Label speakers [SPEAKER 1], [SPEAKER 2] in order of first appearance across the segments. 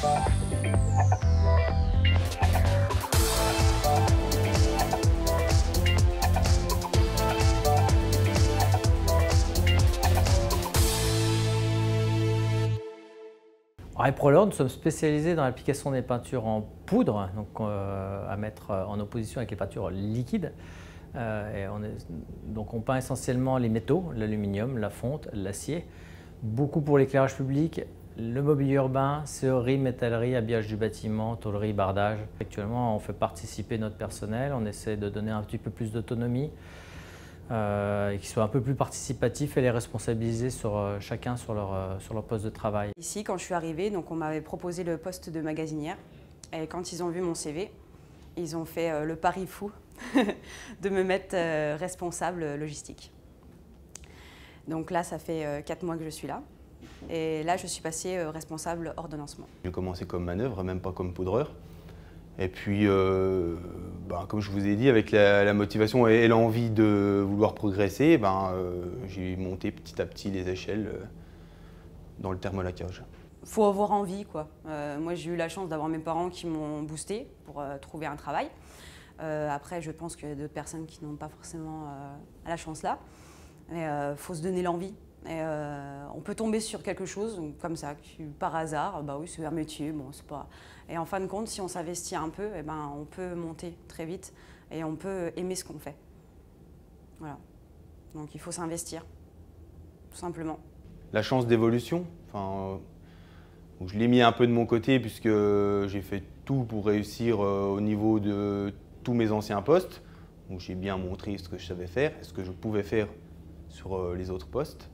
[SPEAKER 1] À Eprolor, nous sommes spécialisés dans l'application des peintures en poudre, donc à mettre en opposition avec les peintures liquides. Donc on peint essentiellement les métaux, l'aluminium, la fonte, l'acier, beaucoup pour l'éclairage public, le mobilier urbain, serrurerie, métallerie, habillage du bâtiment, tôlerie, bardage. Actuellement, on fait participer notre personnel, on essaie de donner un petit peu plus d'autonomie, et qu'ils soient un peu plus participatifs et les responsabiliser chacun sur leur poste de travail.
[SPEAKER 2] Ici, quand je suis arrivée, donc on m'avait proposé le poste de magasinière et quand ils ont vu mon CV, ils ont fait le pari fou de me mettre responsable logistique. Donc là, ça fait 4 mois que je suis là et là, je suis passée responsable ordonnancement.
[SPEAKER 3] J'ai commencé comme manœuvre, même pas comme poudreur. Et puis, comme je vous ai dit, avec la motivation et l'envie de vouloir progresser, j'ai monté petit à petit les échelles dans le thermolaquage.
[SPEAKER 2] Il faut avoir envie, quoi. Moi, j'ai eu la chance d'avoir mes parents qui m'ont boosté pour trouver un travail. Après, je pense qu'il y a d'autres personnes qui n'ont pas forcément la chance là. Mais faut se donner l'envie. Et on peut tomber sur quelque chose comme ça, par hasard, bah oui, c'est un métier, bon, c'est pas... Et en fin de compte, si on s'investit un peu, on peut monter très vite et on peut aimer ce qu'on fait. Voilà. Donc il faut s'investir, tout simplement.
[SPEAKER 3] La chance d'évolution, je l'ai mis un peu de mon côté puisque j'ai fait tout pour réussir au niveau de tous mes anciens postes. Donc j'ai bien montré ce que je savais faire et ce que je pouvais faire sur les autres postes.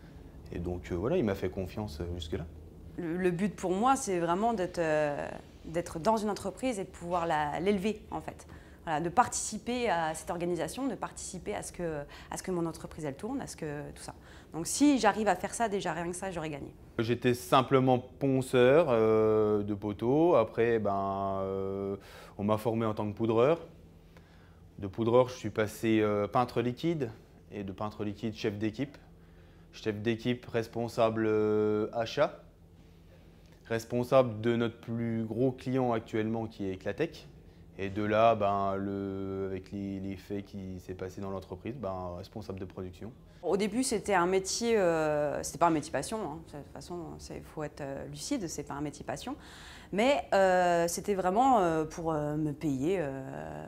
[SPEAKER 3] Et donc voilà, il m'a fait confiance jusque-là.
[SPEAKER 2] Le but pour moi, c'est vraiment d'être dans une entreprise et de pouvoir l'élever en fait. Voilà, de participer à cette organisation, de participer à ce que mon entreprise elle tourne, tout ça. Donc si j'arrive à faire ça, déjà rien que ça, j'aurais gagné.
[SPEAKER 3] J'étais simplement ponceur de poteaux. Après, on m'a formé en tant que poudreur. De poudreur, je suis passé peintre liquide et de peintre liquide, chef d'équipe. Chef d'équipe responsable achat, responsable de notre plus gros client actuellement qui est Eclatec. Et de là, avec les faits qui s'est passé dans l'entreprise, responsable de production. Au
[SPEAKER 2] début, c'était un métier, c'était pas un métier passion, hein. De toute façon, il faut être lucide, c'est pas un métier passion. Mais c'était vraiment pour me payer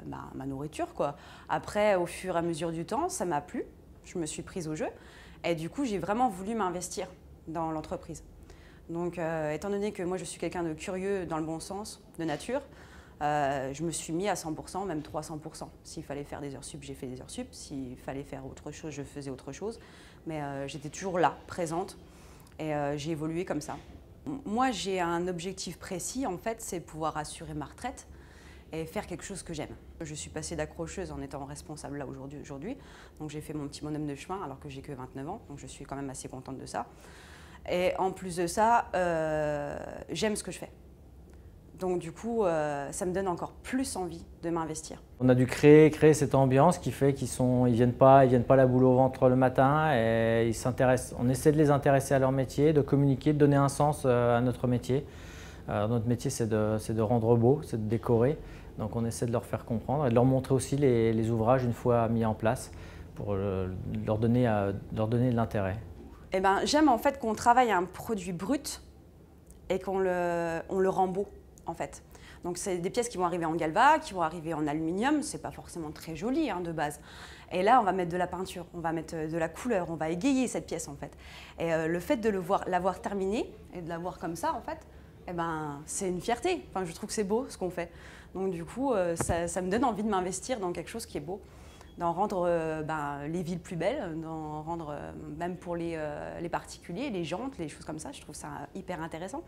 [SPEAKER 2] ma nourriture, quoi. Après, au fur et à mesure du temps, ça m'a plu, je me suis prise au jeu. Et du coup, j'ai vraiment voulu m'investir dans l'entreprise. Donc, étant donné que moi, je suis quelqu'un de curieux dans le bon sens, de nature, je me suis mis à 100%, même 300%. S'il fallait faire des heures sup, j'ai fait des heures sup. S'il fallait faire autre chose, je faisais autre chose. Mais j'étais toujours là, présente, et j'ai évolué comme ça. Moi, j'ai un objectif précis, en fait, c'est pouvoir assurer ma retraite et faire quelque chose que j'aime. Je suis passée d'accrocheuse en étant responsable là aujourd'hui. Donc j'ai fait mon petit bonhomme de chemin alors que j'ai que 29 ans, donc je suis quand même assez contente de ça. Et en plus de ça, j'aime ce que je fais. Donc du coup, ça me donne encore plus envie de m'investir.
[SPEAKER 1] On a dû créer cette ambiance qui fait qu'ils viennent pas la boule au ventre le matin et ils s'intéressent. On essaie de les intéresser à leur métier, de communiquer, de donner un sens à notre métier. Notre métier, c'est de rendre beau, c'est de décorer. Donc on essaie de leur faire comprendre et de leur montrer aussi les ouvrages une fois mis en place pour leur donner de l'intérêt.
[SPEAKER 2] J'aime en fait qu'on travaille un produit brut et on le rend beau en fait. Donc c'est des pièces qui vont arriver en galva, qui vont arriver en aluminium, c'est pas forcément très joli de base. Et là on va mettre de la peinture, on va mettre de la couleur, on va égayer cette pièce en fait. Et le fait de l'avoir terminée et de la voir comme ça en fait, c'est une fierté. Enfin, je trouve que c'est beau ce qu'on fait. Donc du coup, ça me donne envie de m'investir dans quelque chose qui est beau, d'en rendre les villes plus belles, d'en rendre même pour les particuliers, les jantes, les choses comme ça. Je trouve ça hyper intéressant.